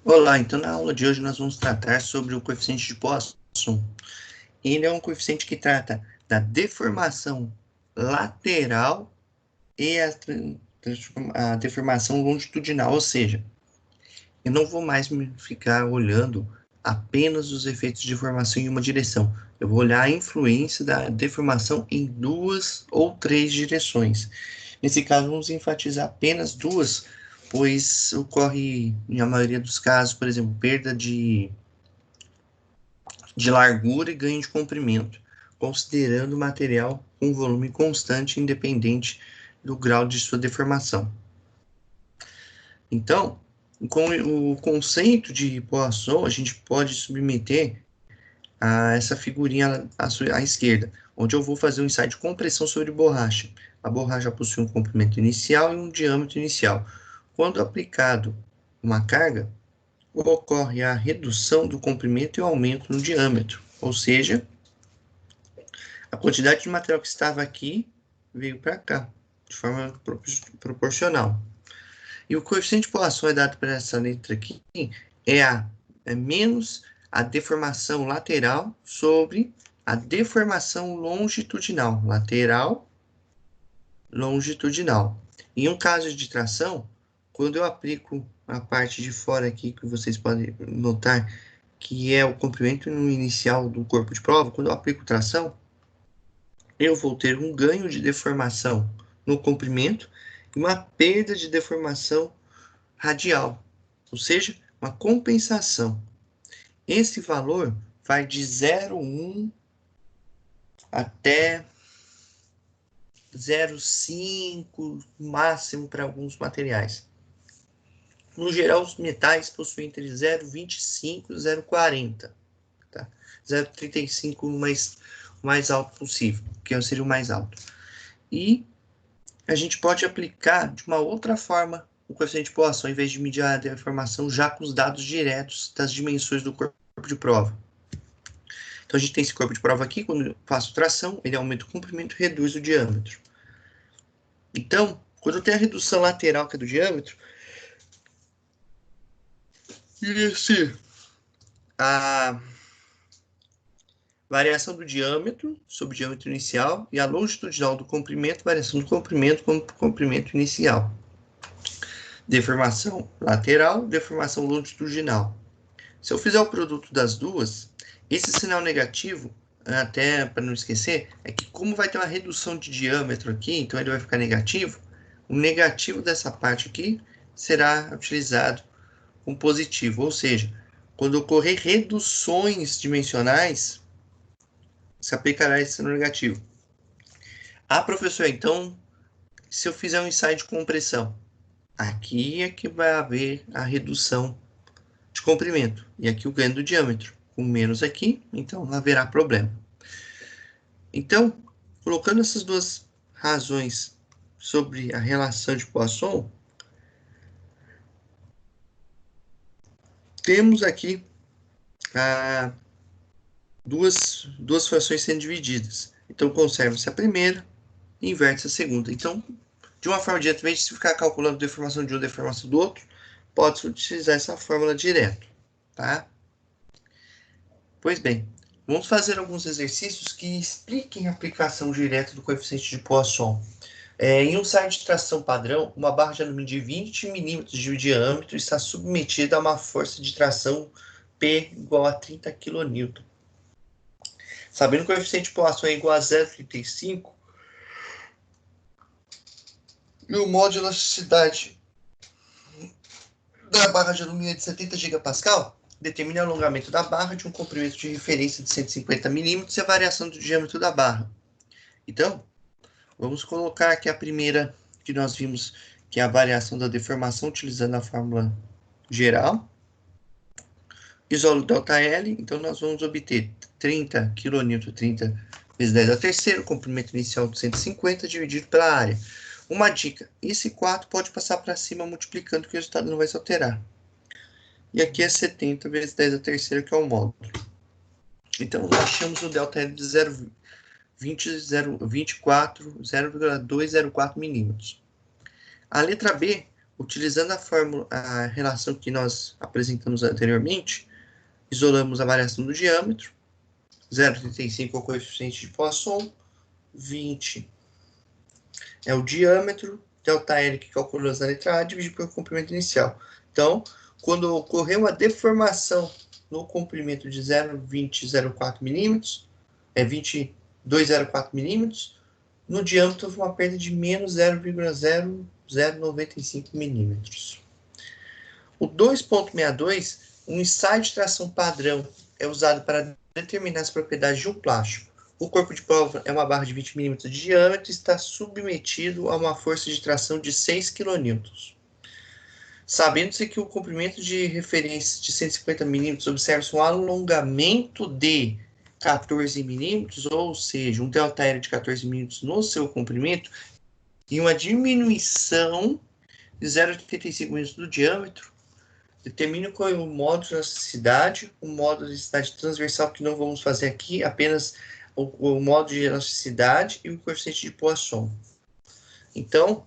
Olá, então na aula de hoje nós vamos tratar sobre o coeficiente de Poisson. Ele é um coeficiente que trata da deformação lateral e a deformação longitudinal, ou seja, eu não vou mais me ficar olhando apenas os efeitos de deformação em uma direção. Eu vou olhar a influência da deformação em 2 ou 3 direções. Nesse caso, vamos enfatizar apenas 2, pois ocorre, na maioria dos casos, por exemplo, perda de largura e ganho de comprimento, considerando o material com volume constante, independente do grau de sua deformação. Então, com o conceito de Poisson, a gente pode submeter a essa figurinha à esquerda, onde eu vou fazer um ensaio de compressão sobre borracha. A borracha possui um comprimento inicial e um diâmetro inicial. Quando aplicado uma carga, ocorre a redução do comprimento e o aumento no diâmetro, ou seja, a quantidade de material que estava aqui veio para cá, de forma proporcional. E o coeficiente de Poisson é dado para essa letra aqui, é menos a deformação lateral sobre a deformação longitudinal. Lateral, longitudinal. Em um caso de tração, quando eu aplico a parte de fora aqui, que vocês podem notar que é o comprimento inicial do corpo de prova, quando eu aplico tração, eu vou ter um ganho de deformação no comprimento e uma perda de deformação radial, ou seja, uma compensação. Esse valor vai de 0,1 até 0,5, máximo para alguns materiais. No geral, os metais possuem entre 0,25 e 0,40. Tá? 0,35 mais alto possível, que seria o mais alto. E a gente pode aplicar de uma outra forma o coeficiente de Poisson, em vez de medir a deformação já com os dados diretos das dimensões do corpo de prova. Então, a gente tem esse corpo de prova aqui, quando eu faço tração, ele aumenta o comprimento e reduz o diâmetro. Então, quando eu tenho a redução lateral, que é do diâmetro, a variação do diâmetro sobre o diâmetro inicial e a longitudinal do comprimento, variação do comprimento com o comprimento inicial. Deformação lateral, deformação longitudinal. Se eu fizer o produto das duas, esse sinal negativo, até para não esquecer, é que como vai ter uma redução de diâmetro aqui, então ele vai ficar negativo, o negativo dessa parte aqui será utilizado com positivo, ou seja, quando ocorrer reduções dimensionais, se aplicará esse sinal negativo. Ah, professor, então, se eu fizer um ensaio de compressão, aqui é que vai haver a redução de comprimento, e aqui o ganho do diâmetro. Com menos aqui, então não haverá problema. Então, colocando essas duas razões sobre a relação de Poisson, temos aqui duas frações sendo divididas. Então, conserva-se a primeira e inverte a segunda. Então, de uma forma direta, em vez de ficar calculando a deformação de um e a deformação do outro, pode-se utilizar essa fórmula direto, tá? Pois bem, vamos fazer alguns exercícios que expliquem a aplicação direta do coeficiente de Poisson. Em um site de tração padrão, uma barra de alumínio de 20 milímetros de diâmetro está submetida a uma força de tração P igual a 30 kN. Sabendo que o coeficiente de Poisson é igual a 0,35, e o modo de elasticidade da barra de alumínio é de 70 GPa, determine o alongamento da barra de um comprimento de referência de 150 milímetros e a variação do diâmetro da barra. Então, vamos colocar aqui a primeira que nós vimos, que é a variação da deformação, utilizando a fórmula geral. Isolo ΔL, então nós vamos obter 30 kN, 30 vezes 10 a terceira, comprimento inicial de 150, dividido pela área. Uma dica, esse 4 pode passar para cima multiplicando, que o resultado não vai se alterar. E aqui é 70 vezes 10 a terceira, que é o módulo. Então, nós achamos o ΔL de 0,204 milímetros. A letra B, Utilizando a fórmula, a relação que nós apresentamos anteriormente, isolamos a variação do diâmetro, 0,35 é o coeficiente de Poisson, 20 é o diâmetro, ΔL que calculamos na letra A, dividido pelo comprimento inicial. Então, quando ocorreu uma deformação no comprimento de 0,2004 milímetros, 22,04 milímetros, no diâmetro houve uma perda de menos 0,0095 milímetros. O 2,62, um ensaio de tração padrão, é usado para determinar as propriedades de um plástico. O corpo de prova é uma barra de 20 milímetros de diâmetro e está submetido a uma força de tração de 6 kN. Sabendo-se que o comprimento de referência de 150 milímetros observa-se um alongamento de 14 milímetros, ou seja, um ΔL de 14 milímetros no seu comprimento, e uma diminuição de 0,85 milímetros do diâmetro, determine qual é o modo de elasticidade, o modo de elasticidade transversal que não vamos fazer aqui, apenas o modo de elasticidade e o coeficiente de Poisson. Então,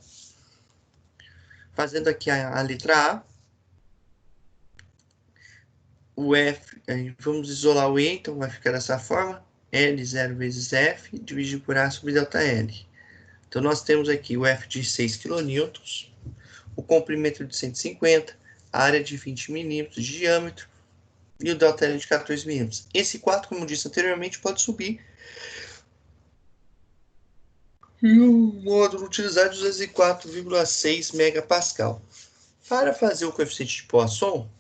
fazendo aqui a letra A, o F, vamos isolar o E, então vai ficar dessa forma, L0 vezes F, dividido por A sobre ΔL. Então, nós temos aqui o F de 6 kN, o comprimento de 150, a área de 20 milímetros de diâmetro e o ΔL de 14 milímetros. Esse 4, como disse anteriormente, pode subir. E o módulo utilizado é 204,6 megapascal. Para fazer o coeficiente de Poisson,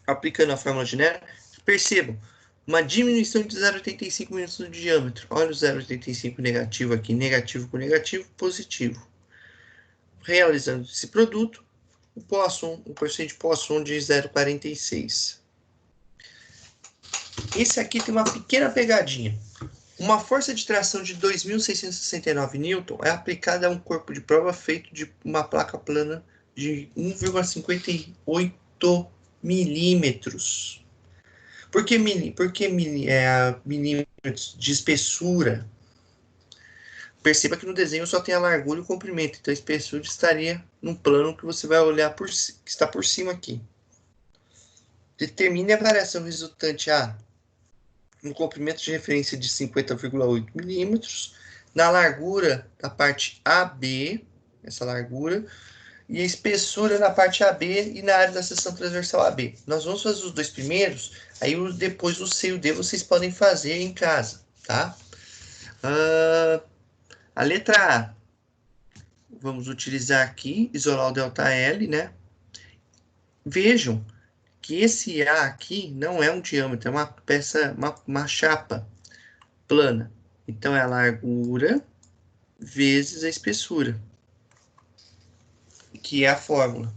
aplicando a fórmula genérica, percebam, uma diminuição de 0,85 milímetros no diâmetro. Olha o 0,85 negativo aqui, negativo com negativo, positivo. Realizando esse produto, o coeficiente de Poisson de 0,46. Esse aqui tem uma pequena pegadinha. Uma força de tração de 2.669 N é aplicada a um corpo de prova feito de uma placa plana de 1,58 milímetros. Por que milímetros de espessura? Perceba que no desenho só tem a largura e o comprimento, então a espessura estaria num plano que você vai olhar que está por cima aqui. Determine a variação resultante no comprimento de referência de 50,8 milímetros, na largura da parte AB, essa largura, e a espessura na parte AB e na área da seção transversal AB. Nós vamos fazer os dois primeiros, aí depois o C e o D vocês podem fazer em casa, tá? A letra A, vamos utilizar aqui, isolar o ΔL, né? Vejam que esse A aqui não é um diâmetro, é uma peça, uma chapa plana. Então, é a largura vezes a espessura, que é a fórmula.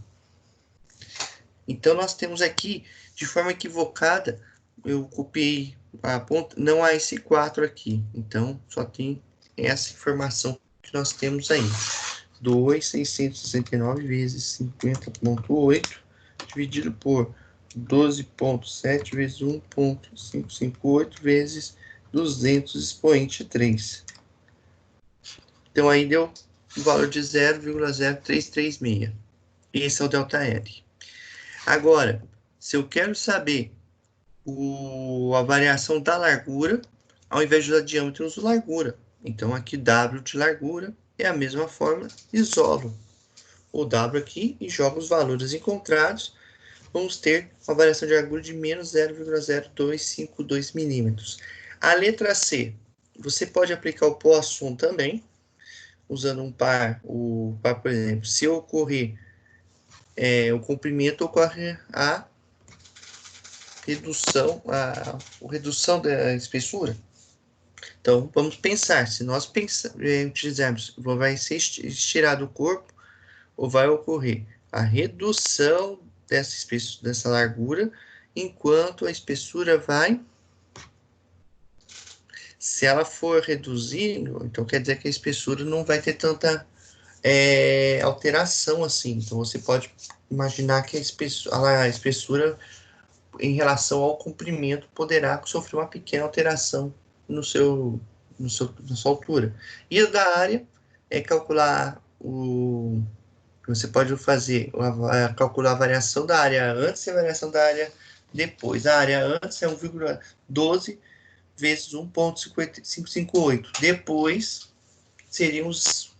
Então, nós temos aqui, de forma equivocada, eu copiei a ponta, não há esse 4 aqui. Então, só tem essa informação que nós temos aí. 2.669 vezes 50,8 dividido por 12,7 vezes 1,558 vezes 200 expoente 3. Então, aí deu o valor de 0,0336. Esse é o ΔL. Agora, se eu quero saber a variação da largura, ao invés de usar diâmetro, eu uso largura. Então, aqui W de largura é a mesma fórmula, isolo o W aqui e jogo os valores encontrados. Vamos ter uma variação de largura de menos 0,0252 milímetros. A letra C, você pode aplicar o Poisson também, usando um par, por exemplo, se ocorrer o comprimento, ocorre a redução da espessura. Então, vamos pensar, se nós utilizarmos, vai ser estirado o corpo, ou vai ocorrer a redução dessa largura, enquanto a espessura vai... Se ela for reduzindo, então quer dizer que a espessura não vai ter tanta alteração assim. Então, você pode imaginar que a espessura em relação ao comprimento poderá sofrer uma pequena alteração na sua altura. E da área é calcular Você pode fazer, calcular a variação da área antes e a variação da área depois. A área antes é 1,12 vezes 1,558. Depois seriam os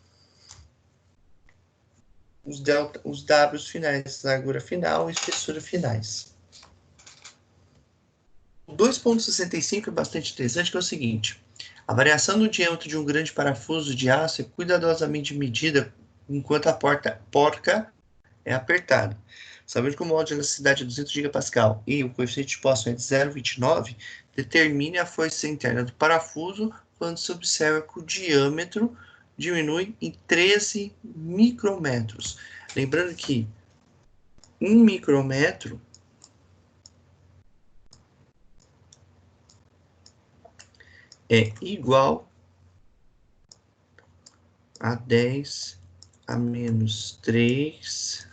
Ws finais, largura final e espessura finais. O 2,65 é bastante interessante, que é o seguinte: a variação do diâmetro de um grande parafuso de aço é cuidadosamente medida enquanto a porca é apertada. Sabendo que o modo de elasticidade é 200 GPa e o coeficiente de Poisson é de 0,29, determine a força interna do parafuso quando se observa que o diâmetro diminui em 13 micrômetros. Lembrando que 1 micrômetro é igual a 10 a menos 3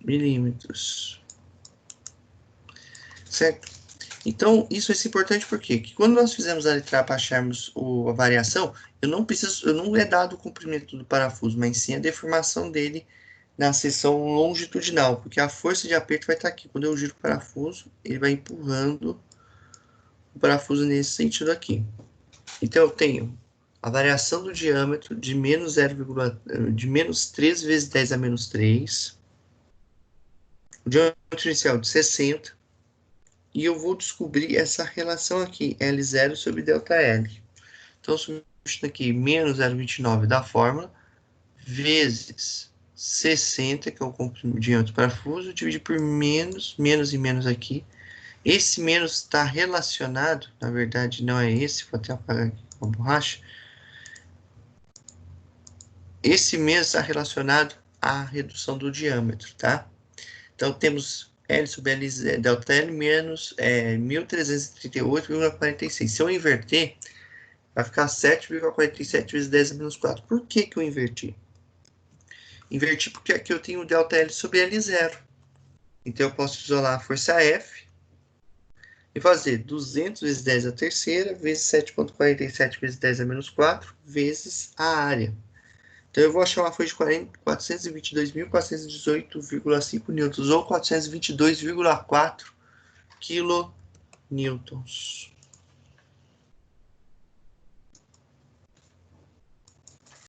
milímetros. Certo? Então, isso é importante porque que quando nós fizemos a letra para acharmos a variação, eu não é dado o comprimento do parafuso, mas sim a deformação dele na seção longitudinal, porque a força de aperto vai estar aqui. Quando eu giro o parafuso, ele vai empurrando o parafuso nesse sentido aqui. Então, eu tenho a variação do diâmetro de menos 3 vezes 10 a menos 3, o diâmetro inicial de 60, e eu vou descobrir essa relação aqui, L0 sobre ΔL. Então, substituindo aqui menos 0,29 da fórmula, vezes 60, que é o diâmetro do parafuso, dividir por menos e menos aqui. Esse menos está relacionado, na verdade não é esse, vou até apagar aqui com a borracha. Esse menos está relacionado à redução do diâmetro, tá? Então, temos L sobre L, ΔL menos 1.338,46. Se eu inverter, vai ficar 7,47 vezes 10 a menos 4. Por que que eu inverti? Inverti porque aqui eu tenho ΔL sobre L0. Então, eu posso isolar a força F e fazer 200 vezes 10 a terceira, vezes 7,47 vezes 10 a menos 4, vezes a área. Então, eu vou achar uma força de 422.418,5 newtons, ou 422,4 kilonewtons.